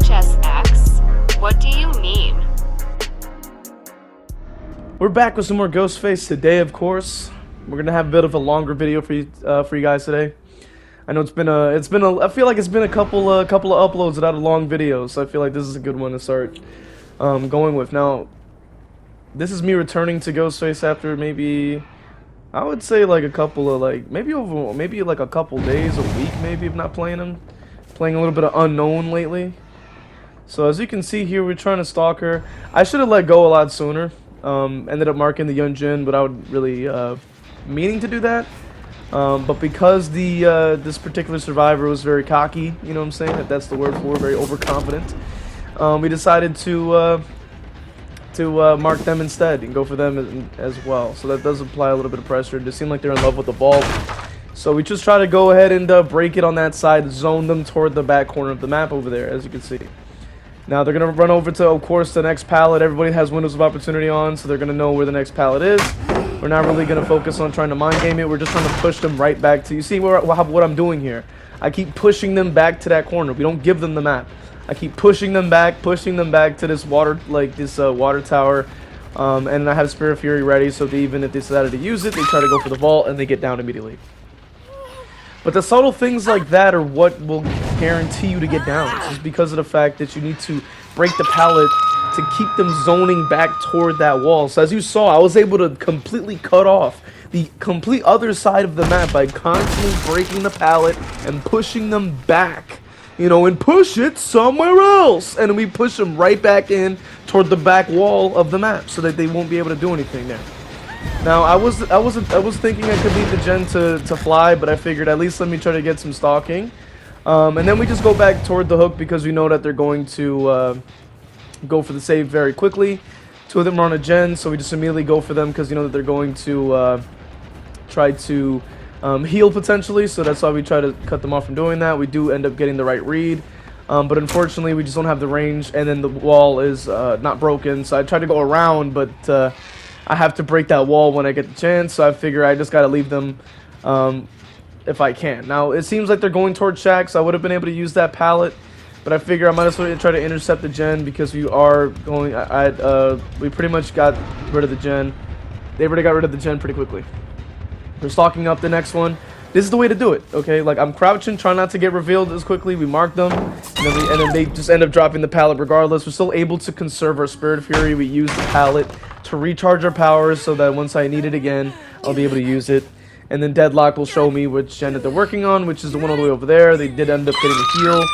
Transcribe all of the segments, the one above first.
v.h.s.x? What do you mean? We're back with some more Ghostface today, of course. We're gonna have a bit of a longer video for you guys today. I know I feel like it's been a couple of uploads without a long video, so I feel like this is a good one to start going with. Now, this is me returning to Ghostface after maybe, I would say like a couple of maybe like a couple days, a week maybe of not playing him. Playing a little bit of Unknown lately. So as you can see here, we're trying to stalk her. I should have let go a lot sooner. Ended up marking the Yunjin without really meaning to do that. But because this particular survivor was very cocky, you know what I'm saying? That's the word for it, very overconfident. We decided to mark them instead and go for them as well. So that does apply a little bit of pressure. It just seemed like they're in love with the ball. So we just try to go ahead and break it on that side, zone them toward the back corner of the map over there, as you can see. Now they're going to run over to, of course, the next pallet. Everybody has windows of opportunity on, so they're going to know where the next pallet is. We're not really going to focus on trying to mind game it. We're just trying to push them right back to, you see what I'm doing here? I keep pushing them back to that corner. We don't give them the map. I keep pushing them back to this water tower. And I have Spirit of Fury ready, so even if they decided to use it, they try to go for the vault and they get down immediately. But the subtle things like that are what will guarantee you to get down. It's just because of the fact that you need to break the pallet to keep them zoning back toward that wall. So as you saw, I was able to completely cut off the complete other side of the map by constantly breaking the pallet and pushing them back. You know, and push it somewhere else. And we push them right back in toward the back wall of the map so that they won't be able to do anything there. Now, I was thinking I could leave the gen to fly, but I figured at least let me try to get some stalking. And then we just go back toward the hook because we know that they're going to go for the save very quickly. Two of them are on a gen, so we just immediately go for them because you know that they're going to try to heal potentially. So that's why we try to cut them off from doing that. We do end up getting the right read. But unfortunately, we just don't have the range, and then the wall is not broken. So I tried to go around, but I have to break that wall when I get the chance, so I figure I just gotta leave them if I can. Now, it seems like they're going towards Shack, so I would have been able to use that pallet, but I figure I might as well try to intercept the gen because we are going. We pretty much got rid of the gen. They already got rid of the gen pretty quickly. We're stalking up the next one. This is the way to do it, okay? Like, I'm crouching, trying not to get revealed as quickly. We mark them, and then they just end up dropping the pallet regardless. We're still able to conserve our Spirit of Fury. We use the pallet to recharge our powers so that once I need it again, I'll be able to use it. And then Deadlock will show me which gen that they're working on, which is the one all the way over there. They did end up getting a heal.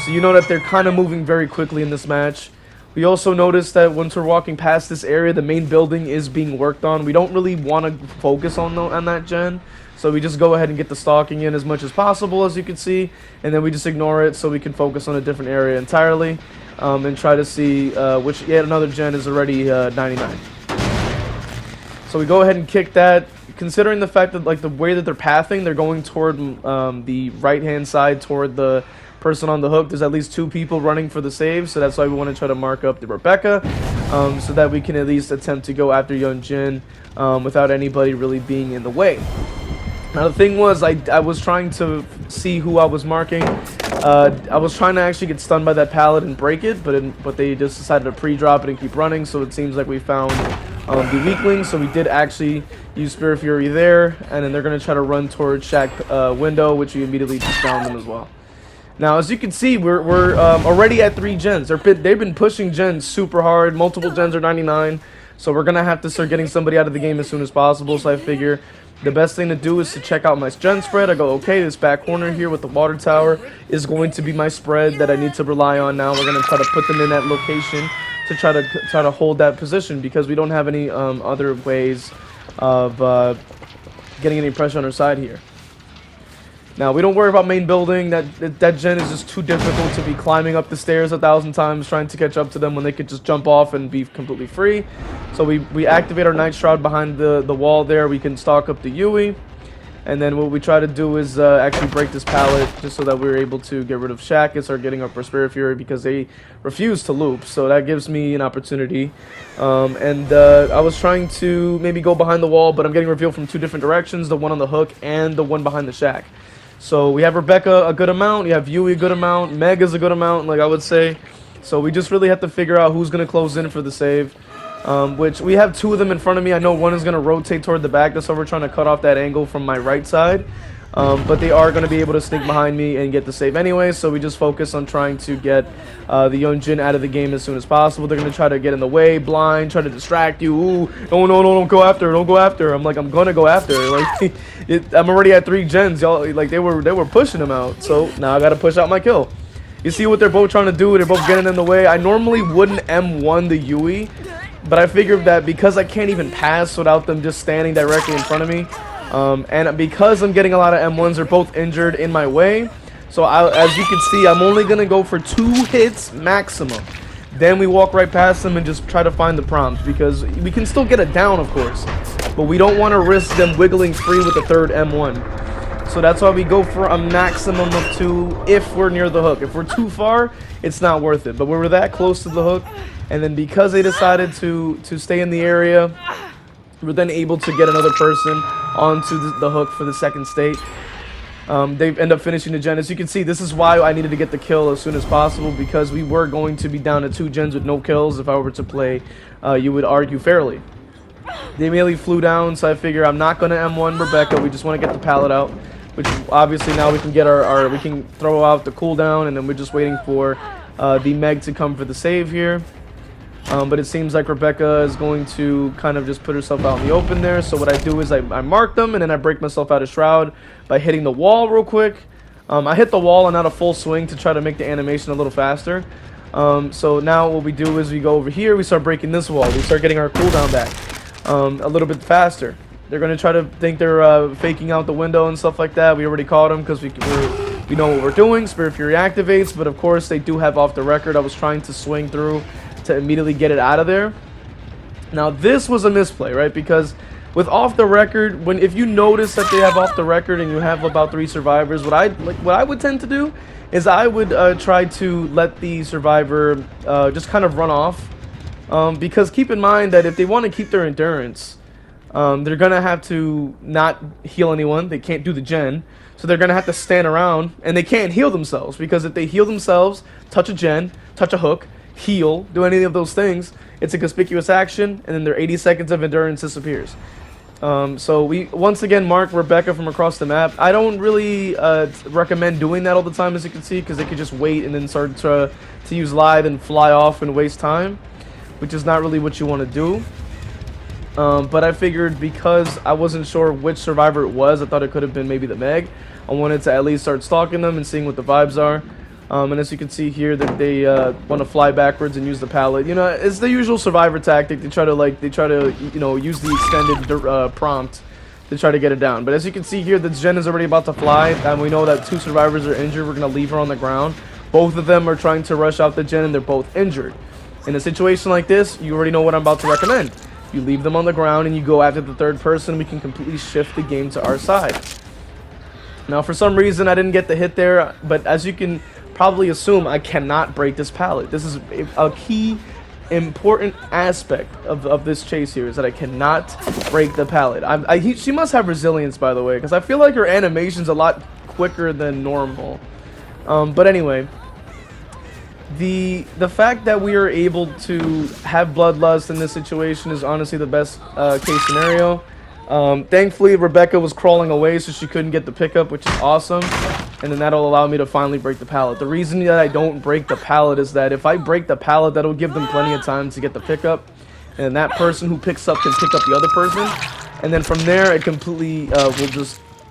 So you know that they're kind of moving very quickly in this match. We also noticed that once we're walking past this area, the main building is being worked on. We don't really want to focus on that gen. So we just go ahead and get the stalking in as much as possible, as you can see. And then we just ignore it so we can focus on a different area entirely. And try to see which yet another gen is already 99. So we go ahead and kick that. Considering the fact that like the way that they're pathing, they're going toward the right-hand side toward the person on the hook. There's at least two people running for the save, so that's why we want to try to mark up the Rebecca, so that we can at least attempt to go after Yunjin without anybody really being in the way. Now the thing was, I was trying to see who I was marking. I was trying to actually get stunned by that pallet and break it, but they just decided to pre-drop it and keep running. So it seems like we found the weakling. So we did actually use Spirit Fury there, and then they're gonna try to run towards Shack window, which we immediately just found them as well. Now, as you can see, we're already at 3 gens. They've been pushing gens super hard. Multiple gens are 99, so we're gonna have to start getting somebody out of the game as soon as possible. So I figure the best thing to do is to check out my gen spread. I go, okay, this back corner here with the water tower is going to be my spread that I need to rely on now. We're going to try to put them in that location to try to hold that position because we don't have any other ways of getting any pressure on our side here. Now, we don't worry about main building. That gen is just too difficult to be climbing up the stairs 1,000 times trying to catch up to them when they could just jump off and be completely free. So we activate our Night Shroud behind the wall there. We can stalk up the Yui. And then what we try to do is actually break this pallet just so that we're able to get rid of Shack and start getting up our Spirit Fury because they refuse to loop. So that gives me an opportunity. I was trying to maybe go behind the wall, but I'm getting revealed from 2 different directions, the one on the hook and the one behind the Shack. So we have Rebecca a good amount, you have Yui a good amount, Meg is a good amount, like I would say. So we just really have to figure out who's going to close in for the save. Which we have 2 of them in front of me. I know one is going to rotate toward the back. That's why we're trying to cut off that angle from my right side. But they are going to be able to sneak behind me and get the save anyway. So we just focus on trying to get the young Jin out of the game as soon as possible. They're going to try to get in the way, blind, try to distract you. Ooh, no, don't go after her. Don't go after her. I'm like, I'm going to go after her. Like, I'm already at 3 gens. Y'all, like, they were pushing him out. So now I got to push out my kill. You see what they're both trying to do? They're both getting in the way. I normally wouldn't M1 the Yui, but I figured that because I can't even pass without them just standing directly in front of me, and because I'm getting a lot of M1s, they're both injured in my way. So as you can see, I'm only going to go for 2 hits maximum. Then we walk right past them and just try to find the prompt, because we can still get it down, of course, but we don't want to risk them wiggling free with the 3rd M1. So that's why we go for a maximum of 2 if we're near the hook. If we're too far, it's not worth it. But we were that close to the hook, and then because they decided to stay in the area, we're then able to get another person onto the hook for the 2nd state. They end up finishing the gen. As you can see, this is why I needed to get the kill as soon as possible, because we were going to be down to 2 gens with no kills if I were to play, you would argue, fairly. They immediately flew down, so I figure I'm not going to M1 Rebecca. We just want to get the pallet out, which obviously now we can get we can throw out the cooldown, and then we're just waiting for the Meg to come for the save here. But it seems like Rebecca is going to kind of just put herself out in the open there. So what I do is I mark them, and then I break myself out of Shroud by hitting the wall real quick. I hit the wall and not a full swing to try to make the animation a little faster. So now what we do is we go over here, we start breaking this wall, we start getting our cooldown back a little bit faster. They're going to try to think they're faking out the window and stuff like that. We already caught them because we know what we're doing. Spirit Fury activates, but of course they do have off the record. I was trying to swing through to immediately get it out of there. Now this was a misplay, right? Because with off the record, if you notice that they have off the record and you have about 3 survivors, what I would tend to do is I would try to let the survivor just kind of run off, because keep in mind that if they want to keep their endurance, they're gonna have to not heal anyone. They can't do the gen, so they're gonna have to stand around, and they can't heal themselves, because if they heal themselves, touch a gen, touch a hook, heal, do any of those things, it's a conspicuous action, and then their 80 seconds of endurance disappears. So we once again mark Rebecca from across the map. I don't really recommend doing that all the time, as you can see, because they could just wait and then start to use live and fly off and waste time, which is not really what you want to do. But I figured because I wasn't sure which survivor it was, I thought it could have been maybe the Meg. I wanted to at least start stalking them and seeing what the vibes are. And as you can see here, that they want to fly backwards and use the pallet. You know, it's the usual survivor tactic. They try to you know, use the extended prompt to try to get it down. But as you can see here, the gen is already about to fly, and we know that 2 survivors are injured. We're gonna leave her on the ground. Both of them are trying to rush out the gen, and they're both injured. In a situation like this, you already know what I'm about to recommend. You leave them on the ground and you go after the 3rd person. We can completely shift the game to our side. Now, for some reason, I didn't get the hit there, but as you can probably assume, I cannot break this pallet. This is a key important aspect of this chase here, is that I cannot break the pallet. She must have resilience, by the way, because I feel like her animation's a lot quicker than normal. But anyway, the fact that we are able to have bloodlust in this situation is honestly the best case scenario. Thankfully, Rebecca was crawling away, so she couldn't get the pickup, which is awesome. And then that'll allow me to finally break the pallet. The reason that I don't break the pallet is that if I break the pallet, that'll give them plenty of time to get the pickup. And that person who picks up can pick up the other person. And then from there, it completely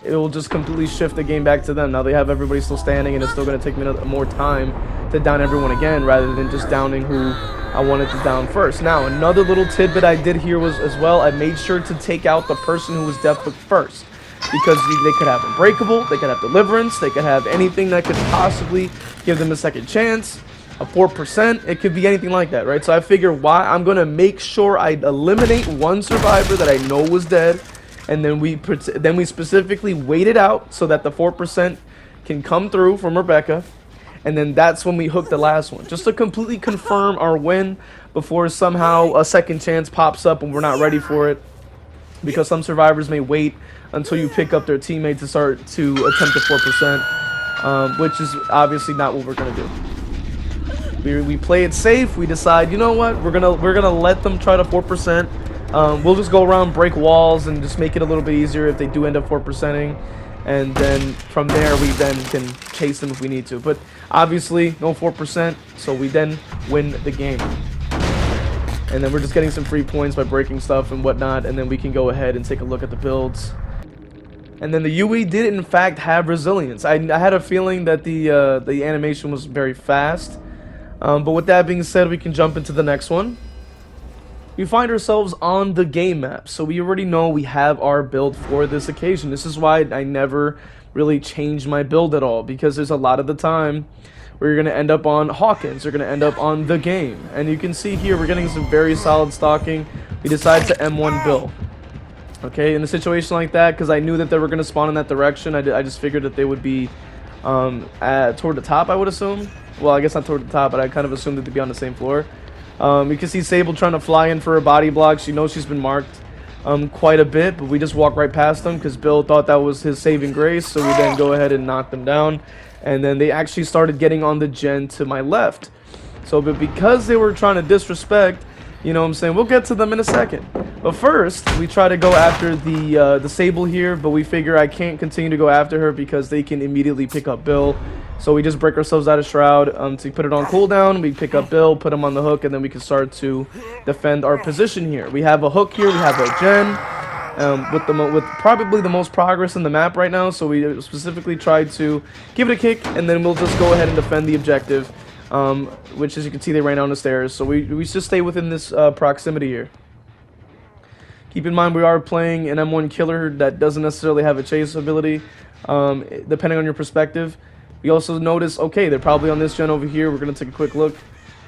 will just completely shift the game back to them. Now they have everybody still standing, and it's still going to take me more time to down everyone again, rather than just downing who I wanted to down first. Now, another little tidbit I did here was, as well, I made sure to take out the person who was deathhooked first, because they could have Unbreakable, they could have Deliverance, they could have anything that could possibly give them a second chance, a 4%, it could be anything like that, right? So I figure I'm going to make sure I eliminate one survivor that I know was dead, and then we specifically wait it out so that the 4% can come through from Rebecca. And then that's when we hook the last one, just to completely confirm our win before somehow a second chance pops up and we're not ready for it. Because some survivors may wait until you pick up their teammate to start to attempt the 4%, which is obviously not what we're going to do. We play it safe. We decide, you know what, we're gonna let them try to 4%. We'll just go around, break walls, and just make it a little bit easier if they do end up 4%ing. And then from there, we then can chase them if we need to. But obviously, no 4%, so we then win the game. And then we're just getting some free points by breaking stuff and whatnot, and then we can go ahead and take a look at the builds. And then the UE did in fact have resilience. I had a feeling that the animation was very fast. But with that being said, we can jump into the next one. We find ourselves on the game map, so we already know we have our build for this occasion. This is why I never really changed my build at all, because there's a lot of the time where you're going to end up on Hawkins, you're going to end up on the game. And you can see here, we're getting some very solid stalking. We decide to M1 Bill. Okay, in a situation like that, because I knew that they were going to spawn in that direction, I just figured that they would be toward the top, I would assume. Well, I guess not toward the top, but I kind of assumed that they'd be on the same floor. You can see Sable trying to fly in for a body block. She knows she's been marked quite a bit, but we just walk right past them because Bill thought that was his saving grace, so we then go ahead and knock them down. And then they actually started getting on the gen to my left. So, but because they were trying to disrespect, you know what I'm saying, we'll get to them in a second. But first, we try to go after the Sable here, but we figure I can't continue to go after her because they can immediately pick up Bill. So we just break ourselves out of Shroud to put it on cooldown. We pick up Bill, put him on the hook, and then we can start to defend our position here. We have a hook here, we have a gen. With probably the most progress in the map right now, so we specifically tried to give it a kick, and then we'll just go ahead and defend the objective, which, as you can see, they ran down the stairs. So we just stay within this proximity here. Keep in mind we are playing an M1 killer that doesn't necessarily have a chase ability, depending on your perspective. We also notice, okay, they're probably on this gen over here. We're gonna take a quick look.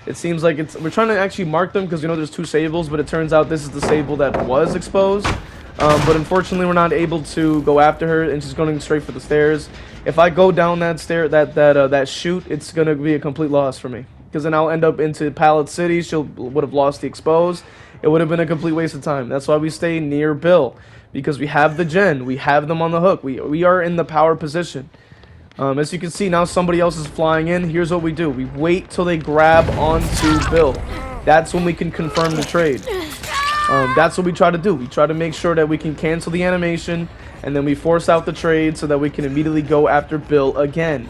It seems like we're trying to actually mark them because we know there's two Sables, but it turns out this is the Sable that was exposed. But unfortunately, we're not able to go after her, and she's going straight for the stairs. If I go down that stair, that chute, it's gonna be a complete loss for me, because then I'll end up into Pallet City. Would have lost the expose. It would have been a complete waste of time. That's why we stay near Bill, because we have the gen, we have them on the hook. We are in the power position. As you can see now, somebody else is flying in. Here's what we do: we wait till they grab onto Bill. That's when we can confirm the trade. That's what we try to do. We try to make sure that we can cancel the animation, and then we force out the trade so that we can immediately go after Bill again.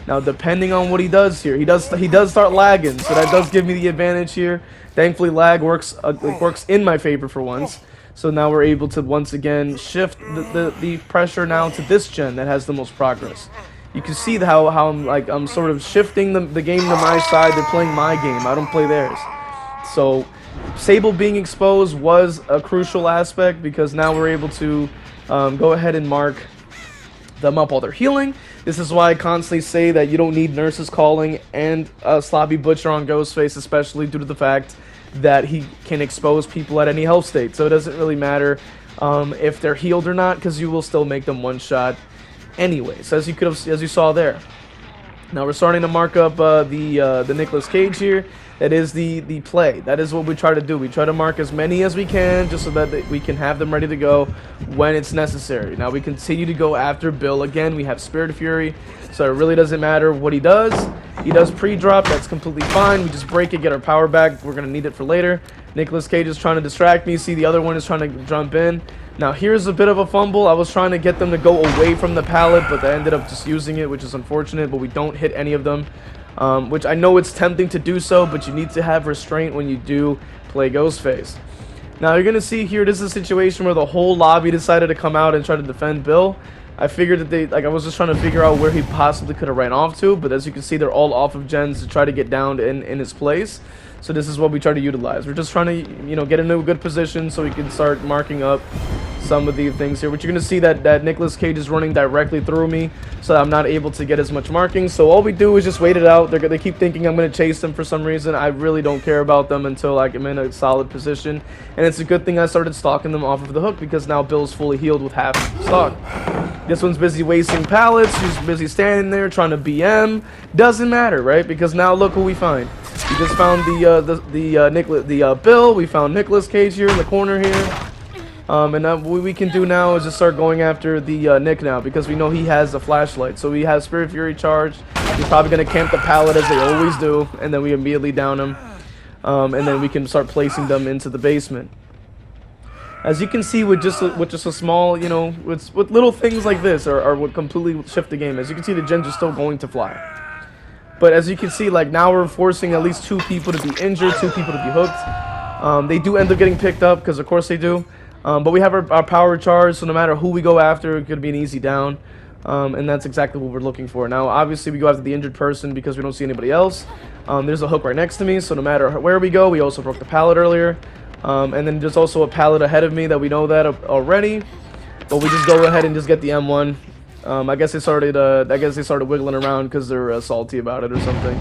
Now, depending on what he does here, he does start lagging, so that does give me the advantage here. Thankfully, lag works in my favor for once. So now we're able to once again shift the pressure now to this gen that has the most progress. You can see how I'm sort of shifting the game to my side. They're playing my game. I don't play theirs. So Sable being exposed was a crucial aspect, because now we're able to go ahead and mark them up while they're healing. This is why I constantly say that you don't need nurses calling and Sloppy Butcher on Ghostface, especially due to the fact that he can expose people at any health state. So it doesn't really matter if they're healed or not, because you will still make them one shot anyways, as you saw there. Now we're starting to mark up the Nicolas Cage here. That is the play. That is what we try to do. We try to mark as many as we can, just so that we can have them ready to go when it's necessary. Now we continue to go after Bill again. We have Spirit Fury, so it really doesn't matter what he does. He does pre-drop. That's completely fine. We just break it, get our power back. We're gonna need it for later. Nicolas Cage is trying to distract me. See, the other one is trying to jump in. Now here's a bit of a fumble. I was trying to get them to go away from the pallet, but they ended up just using it, which is unfortunate. But we don't hit any of them. Which I know it's tempting to do so, but you need to have restraint when you do play Ghostface. Now you're going to see here, this is a situation where the whole lobby decided to come out and try to defend Bill. I figured that I was just trying to figure out where he possibly could have ran off to, but as you can see, they're all off of gens to try to get down in his place. So this is what we try to utilize. We're just trying to, you know, get into a good position so we can start marking up some of the things here. But you're going to see that Nicolas Cage is running directly through me, so I'm not able to get as much marking. So all we do is just wait it out. They keep thinking I'm going to chase them for some reason. I really don't care about them until I'm in a solid position. And it's a good thing I started stalking them off of the hook, because now Bill's fully healed with half stock. This one's busy wasting pallets. She's busy standing there trying to BM. Doesn't matter, right? Because now look who we find. We just found the Bill. We found Nicolas Cage here in the corner here. And what we can do now is just start going after the Nick now, because we know he has a flashlight. So we have Spirit Fury charged. He's probably going to camp the pallet as they always do, and then we immediately down him. And then we can start placing them into the basement. As you can see, with just a small, you know, with little things like this are what completely shift the game. As you can see, the gens are still going to fly. But as you can see, like now we're forcing at least 2 people to be injured, 2 people to be hooked. They do end up getting picked up, because of course they do. But we have our power charge, so no matter who we go after, it could be an easy down. And that's exactly what we're looking for. Now, obviously, we go after the injured person because we don't see anybody else. There's a hook right next to me, so no matter where we go, we also broke the pallet earlier. And then there's also a pallet ahead of me that we know that already. But we just go ahead and just get the M1. I guess they started wiggling around because they're salty about it or something,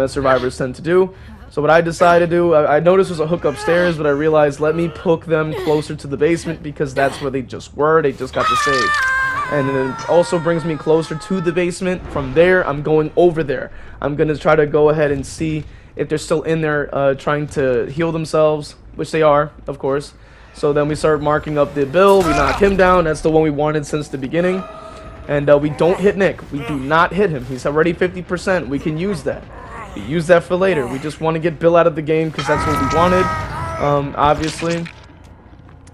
as survivors tend to do. So what I decided to do, I noticed there's a hook upstairs, but I realized let me hook them closer to the basement because that's where they just were. They just got the save. And then it also brings me closer to the basement. From there, I'm going over there. I'm going to try to go ahead and see if they're still in there trying to heal themselves, which they are, of course. So then we start marking up the bill. We knock him down. That's the one we wanted since the beginning. And we don't hit Nick. We do not hit him. He's already 50%. We can use that. We use that for later. We just want to get Bill out of the game because that's what we wanted, obviously.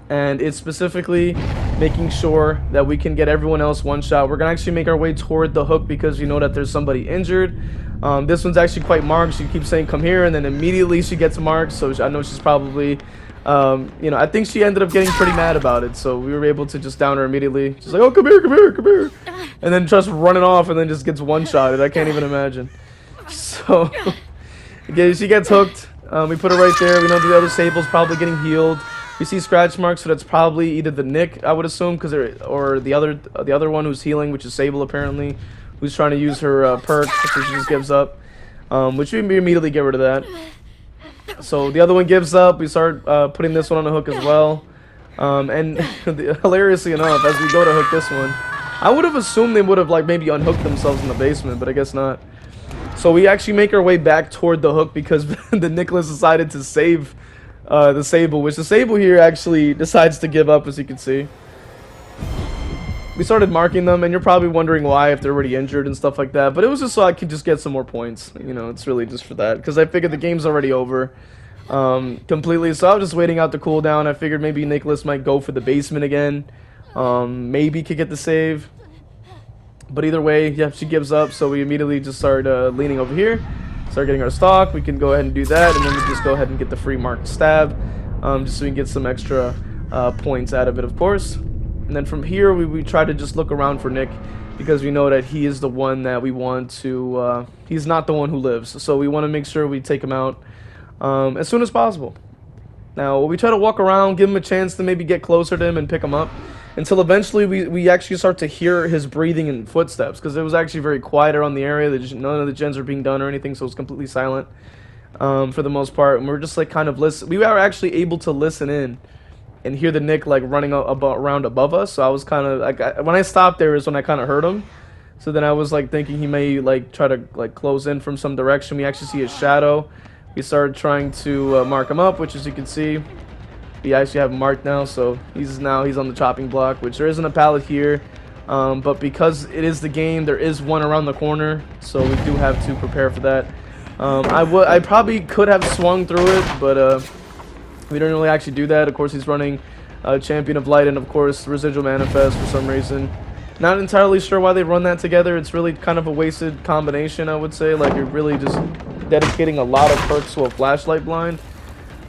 And it's specifically making sure that we can get everyone else one shot. We're going to actually make our way toward the hook because you know that there's somebody injured. This one's actually quite marked. She keeps saying, come here, and then immediately she gets marked. So I know she's probably, you know, I think she ended up getting pretty mad about it. So we were able to just down her immediately. She's like, oh, come here, come here, come here. And then just running off and then just gets one-shotted. I can't even imagine. So, again, she gets hooked. We put her right there. We know the other Sable's probably getting healed. We see scratch marks, so that's probably either the Nick, I would assume, or the other one who's healing, which is Sable apparently, who's trying to use her perk, so she just gives up. Which we immediately get rid of that. So the other one gives up. We start putting this one on the hook as well. And hilariously enough, as we go to hook this one, I would have assumed they would have like maybe unhooked themselves in the basement, but I guess not. So we actually make our way back toward the hook because the Nicholas decided to save the Sable, which the Sable here actually decides to give up, as you can see. We started marking them, and you're probably wondering why, if they're already injured and stuff like that. But it was just so I could just get some more points. You know, it's really just for that. Because I figured the game's already over completely. So I was just waiting out the cooldown. I figured maybe Nicholas might go for the basement again. Maybe could get the save. But either way, yeah, she gives up. So we immediately just start leaning over here. Start getting our stock. We can go ahead and do that. And then we just go ahead and get the free marked stab. Just so we can get some extra points out of it, of course. And then from here, we try to just look around for Nick, because we know that he is the one that we want to, he's not the one who lives. So we want to make sure we take him out as soon as possible. Now, we try to walk around, give him a chance to maybe get closer to him and pick him up, until eventually we actually start to hear his breathing and footsteps, because it was actually very quiet around the area. None of the gens are being done or anything, so it was completely silent for the most part. And we're just like kind of we were actually able to listen in and hear the Nick like running around above us. So I was kind of like, when I stopped there is when I kind of heard him. So then I was like thinking he may like try to like close in from some direction. We actually see his shadow. We started trying to mark him up, which, as you can see, we actually have him marked now. So he's on the chopping block, which there isn't a pallet here. But because it is the game, there is one around the corner, so we do have to prepare for that. I probably could have swung through it, but we don't really actually do that. Of course, he's running Champion of Light and, of course, Residual Manifest for some reason. Not entirely sure why they run that together. It's really kind of a wasted combination, I would say. Like, you're really just dedicating a lot of perks to a flashlight blind.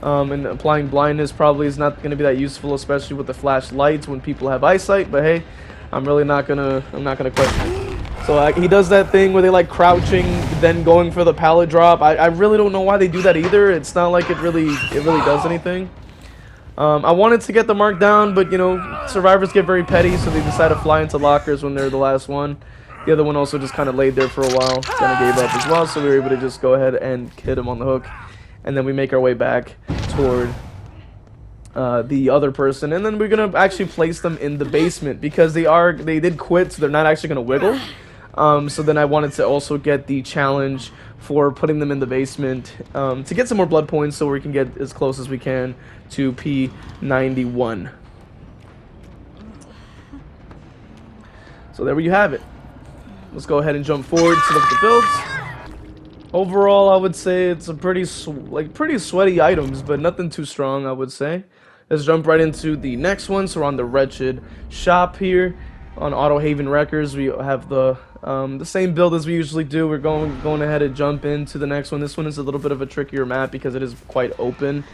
And applying blindness probably is not going to be that useful, especially with the flashlights when people have eyesight. But hey, I'm not gonna question it. So he does that thing where they like crouching, then going for the pallet drop. I really don't know why they do that either. It's not like it really does anything. I wanted to get the mark down, but you know, survivors get very petty, so they decide to fly into lockers when they're the last one. The other one also just kind of laid there for a while, kind of gave up as well, so we were able to just go ahead and hit him on the hook. And then we make our way back toward the other person, and then we're gonna actually place them in the basement because they did quit, so they're not actually gonna wiggle. So then I wanted to also get the challenge for putting them in the basement to get some more blood points, so we can get as close as we can to P91. So there you have it. let's go ahead and jump forward to look at the builds. Overall, I would say it's a pretty sweaty items, but nothing too strong, I would say. Let's jump right into the next one. So we're on the Wretched shop here on Auto Haven Records. We have the same build as we usually do. We're going ahead and jump into the next one. This one is a little bit of a trickier map because it is quite open.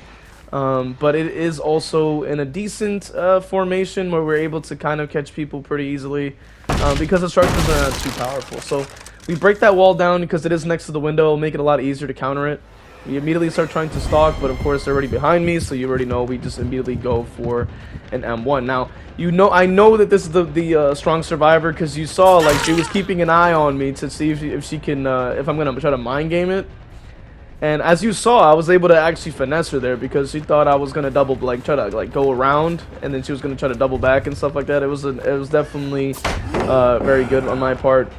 But it is also in a decent formation where we're able to kind of catch people pretty easily because the structures are not too powerful. So we break that wall down because it is next to the window. It'll make it a lot easier to counter it. We immediately start trying to stalk, but of course they're already behind me, so you already know we just immediately go for an M1. Now, I know that this is the strong survivor because you saw like she was keeping an eye on me to see if she can if I'm gonna try to mind game it. And as you saw, I was able to actually finesse her there because she thought I was gonna try to go around, and then she was gonna try to double back and stuff like that. It was definitely very good on my part.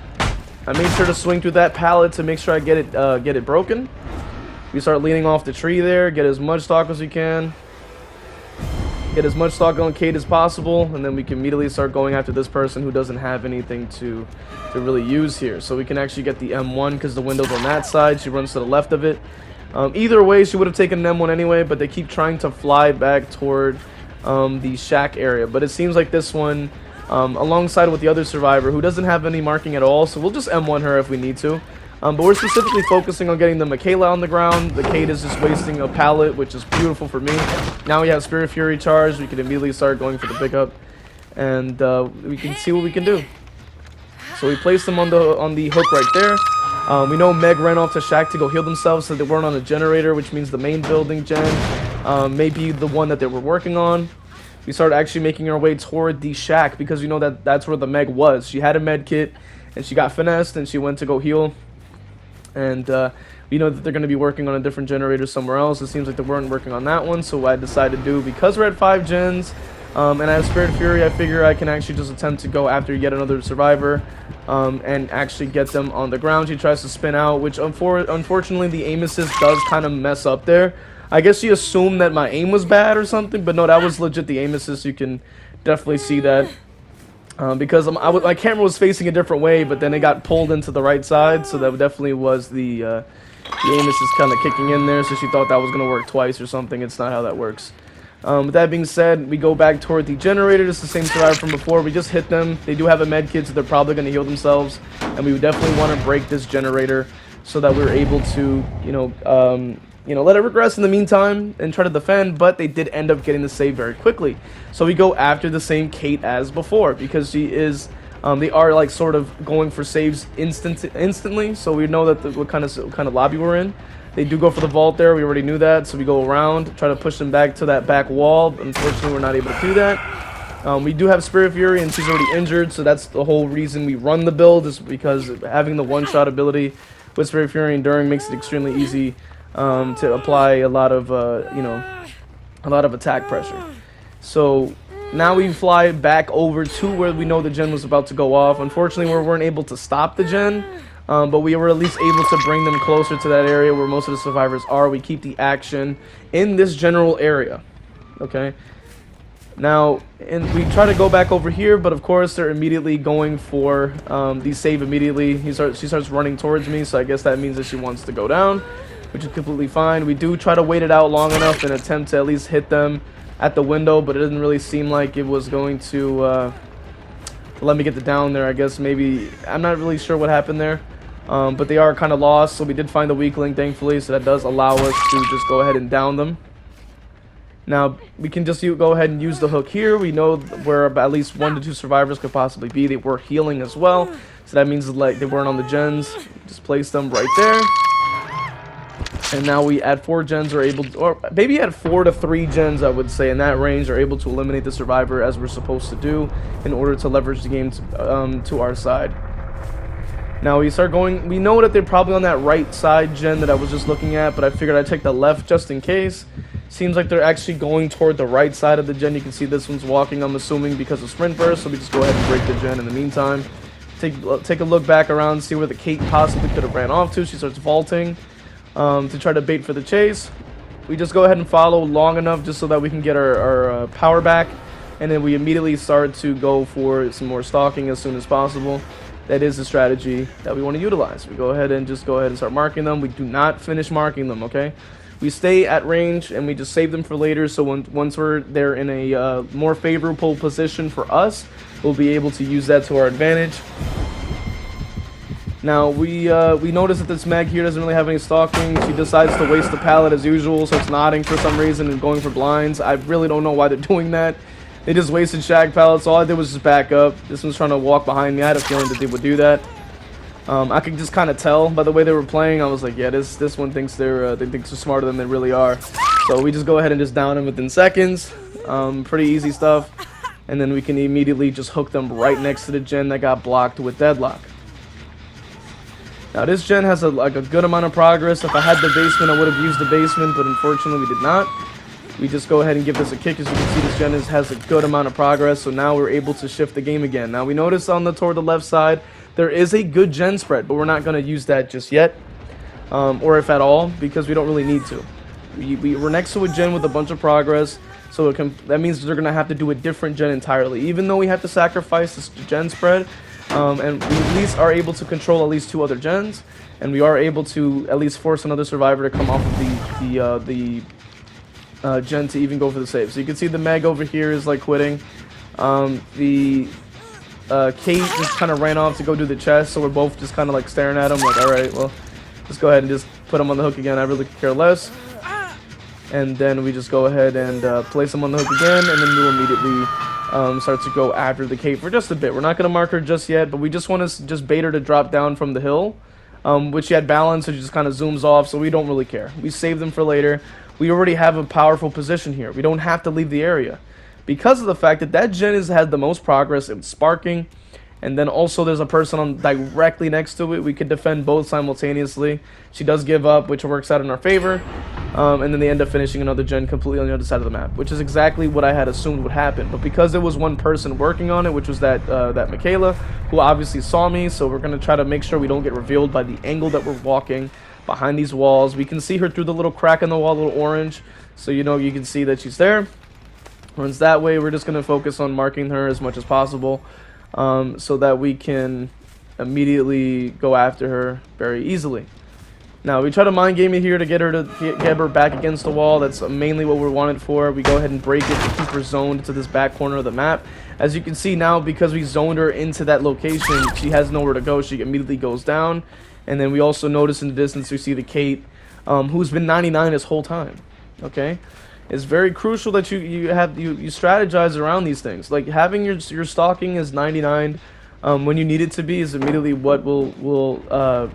I made sure to swing through that pallet to make sure I get it broken. We start leaning off the tree there, get as much stock as we can. Get as much stock on Kate as possible, and then we can immediately start going after this person who doesn't have anything to really use here. So we can actually get the M1 because the window's on that side. She runs to the left of it. Either way, she would have taken an M1 anyway, but they keep trying to fly back toward the shack area. But it seems like this one, alongside with the other survivor who doesn't have any marking at all, so we'll just M1 her if we need to. But we're specifically focusing on getting the Michaela on the ground. The Kate is just wasting a pallet, which is beautiful for me. Now we have Spirit Fury charged. We can immediately start going for the pickup, and we can see what we can do. So we placed them on the hook right there. We know Meg ran off to shack to go heal themselves, so they weren't on a generator, which means the main building gen may be the one that they were working on. We started actually making our way toward the shack because we know that that's where the Meg was. She had a med kit, and she got finessed, and she went to go heal. And we know that they're going to be working on a different generator somewhere else. It seems like they weren't working on that one, so what I decided to do, because we're at 5 gens, and I have Spirit Fury, I figure I can actually just attempt to go after yet another survivor, and actually get them on the ground. She tries to spin out, which unfortunately the aim assist does kind of mess up there. I guess she assumed that my aim was bad or something, but no, that was legit the aim assist. You can definitely see that. Because my camera was facing a different way, but then it got pulled into the right side, so that definitely was the aim assist kind of kicking in there, so she thought that was going to work twice or something. It's not how that works. With that being said, we go back toward the generator. It's the same survivor from before. We just hit them. They do have a med kit, so they're probably going to heal themselves, and we would definitely want to break this generator so that we're able to, let it regress in the meantime and try to defend, but they did end up getting the save very quickly. So we go after the same Kate as before because she is, they are like sort of going for saves instantly, so we know that what kind of lobby we're in. They do go for the vault there. We already knew that, so we go around, try to push them back to that back wall. Unfortunately, we're not able to do that. We do have Spirit Fury, and she's already injured, so that's the whole reason we run the build, is because having the one-shot ability with Spirit Fury Enduring makes it extremely easy to apply a lot of attack pressure. So now we fly back over to where we know the gen was about to go off. Unfortunately, we weren't able to stop the gen, but we were at least able to bring them closer to that area where most of the survivors are. We keep the action in this general area. Okay. Now, and we try to go back over here, but of course they're immediately going for the save immediately. She starts running towards me, so I guess that means that she wants to go down, which is completely fine. We do try to wait it out long enough and attempt to at least hit them at the window, but it didn't really seem like it was going to let me get the down there. I guess maybe, I'm not really sure what happened there, but they are kind of lost, so we did find the weakling, thankfully, so that does allow us to just go ahead and down them. Now, we can just go ahead and use the hook here. We know where at least 1 to 2 survivors could possibly be. They were healing as well, so that means like they weren't on the gens. Just place them right there. And now we at 4 gens are able to, or maybe at 4 to 3 gens, I would say, in that range, are able to eliminate the survivor as we're supposed to do in order to leverage the game to our side. Now we start going, we know that they're probably on that right side gen that I was just looking at, but I figured I'd take the left just in case. Seems like they're actually going toward the right side of the gen. You can see this one's walking, I'm assuming, because of sprint burst, so we just go ahead and break the gen in the meantime. Take a look back around, see where the Kate possibly could have ran off to. She starts vaulting to try to bait for the chase. We just go ahead and follow long enough just so that we can get our power back, and then we immediately start to go for some more stalking as soon as possible. that is the strategy that we want to utilize. We go ahead and start marking them. We do not finish marking them, okay? We stay at range and we just save them for later, so once they're in a more favorable position for us, we'll be able to use that to our advantage. Now, we notice that this Meg here doesn't really have any stalking. She decides to waste the pallet as usual, so it's nodding for some reason and going for blinds. I really don't know why they're doing that. They just wasted shag pallets. All I did was just back up. This one's trying to walk behind me. I had a feeling that they would do that. I could just kind of tell by the way they were playing. I was like, yeah, this one thinks they're smarter than they really are. So we just go ahead and just down them within seconds. Pretty easy stuff. And then we can immediately just hook them right next to the gen that got blocked with deadlock. Now this gen has a good amount of progress. If I had the basement, I would have used the basement, but unfortunately we did not. We just go ahead and give this a kick. As you can see, this gen has a good amount of progress, so now we're able to shift the game again. Now we notice toward the left side, there is a good gen spread, but we're not going to use that just yet, or if at all, because we don't really need to. We're next to a gen with a bunch of progress, so that means they're going to have to do a different gen entirely. Even though we have to sacrifice this gen spread, and we at least are able to control at least 2 other gens, and we are able to at least force another survivor to come off of the gen to even go for the save. So you can see the Meg over here is like quitting. Kate just kind of ran off to go do the chest, so we're both just kind of like staring at him like, alright, well, let's go ahead and just put him on the hook again. I really could care less. And then we just go ahead and place him on the hook again, and then we'll immediately start to go after the Kate for just a bit. We're not going to mark her just yet, but we just want to just bait her to drop down from the hill, which she had balance, so she just kind of zooms off, so we don't really care. We save them for later. We already have a powerful position here. We don't have to leave the area. Because of the fact that gen has had the most progress in sparking, and then also there's a person on directly next to it. We could defend both simultaneously. She does give up, which works out in our favor. And then they end up finishing another gen completely on the other side of the map, which is exactly what I had assumed would happen. But because there was one person working on it, which was that Michaela, who obviously saw me, so we're going to try to make sure we don't get revealed by the angle that we're walking behind these walls. We can see her through the little crack in the wall, little orange, so you can see that she's there. Once that way, we're just going to focus on marking her as much as possible, so that we can immediately go after her very easily. Now we try to mind game it here to get her back against the wall. That's mainly what we're wanted for. We go ahead and break it to keep her zoned to this back corner of the map. As you can see now, because we zoned her into that location, she has nowhere to go. She immediately goes down. And then we also notice in the distance we see the Kate, who's been 99 this whole time. Okay, it's very crucial that you strategize around these things. Like having your stalking as 99 when you need it to be is immediately what will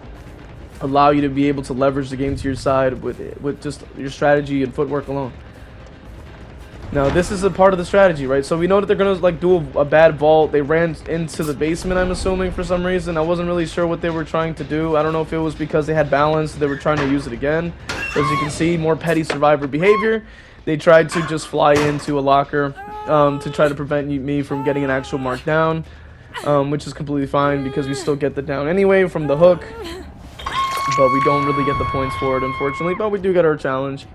allow you to be able to leverage the game to your side with just your strategy and footwork alone. Now this is a part of the strategy, right? So we know that they're gonna do a bad vault. They ran into the basement, I'm assuming, for some reason. I wasn't really sure what they were trying to do. I don't know if it was because they had balance, they were trying to use it again. As you can see, more petty survivor behavior. They tried to just fly into a locker to try to prevent me from getting an actual mark down, which is completely fine because we still get the down anyway from the hook. But we don't really get the points for it, unfortunately. But we do get our challenge.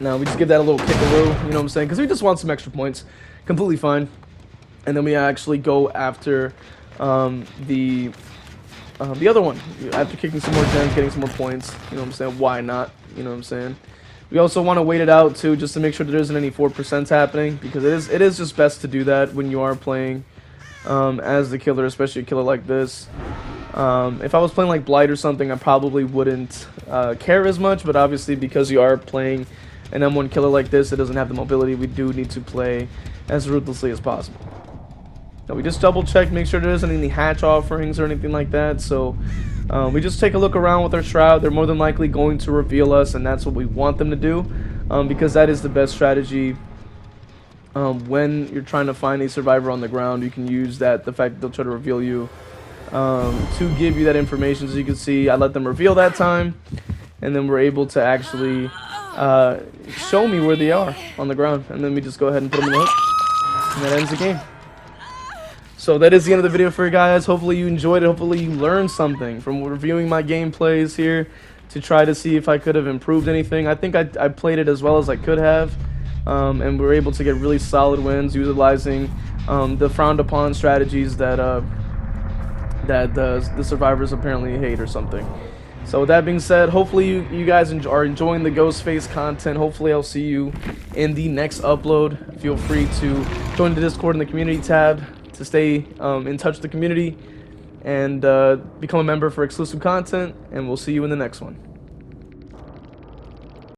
Now we just give that a little kickaroo, you know what I'm saying? Because we just want some extra points. Completely fine. And then we actually go after the other one. After kicking some more gens, getting some more points. You know what I'm saying? Why not? You know what I'm saying? We also want to wait it out too, just to make sure there isn't any 4% happening. Because it is just best to do that when you are playing as the killer, especially a killer like this. If I was playing like Blight or something, I probably wouldn't care as much. But obviously, because you are playing an M1 killer like this, it doesn't have the mobility. We do need to play as ruthlessly as possible. Now we just double check, make sure there isn't any hatch offerings or anything like that. So we just take a look around with our shroud. They're more than likely going to reveal us, and that's what we want them to do, because that is the best strategy. When you're trying to find a survivor on the ground, you can use that, the fact that they'll try to reveal you, to give you that information. As you can see, I let them reveal that time, and then we're able to actually show me where they are on the ground, and then we just go ahead and put them in the hook, and that ends the game. So that is the end of the video for you guys. Hopefully you enjoyed it. Hopefully you learned something from reviewing my gameplays here to try to see if I could have improved anything. I think I played it as well as I could have, and we were able to get really solid wins utilizing the frowned upon strategies that the survivors apparently hate or something. So with that being said, hopefully you guys are enjoying the Ghostface content. Hopefully I'll see you in the next upload. Feel free to join the Discord in the community tab to stay in touch with the community and become a member for exclusive content. And we'll see you in the next one.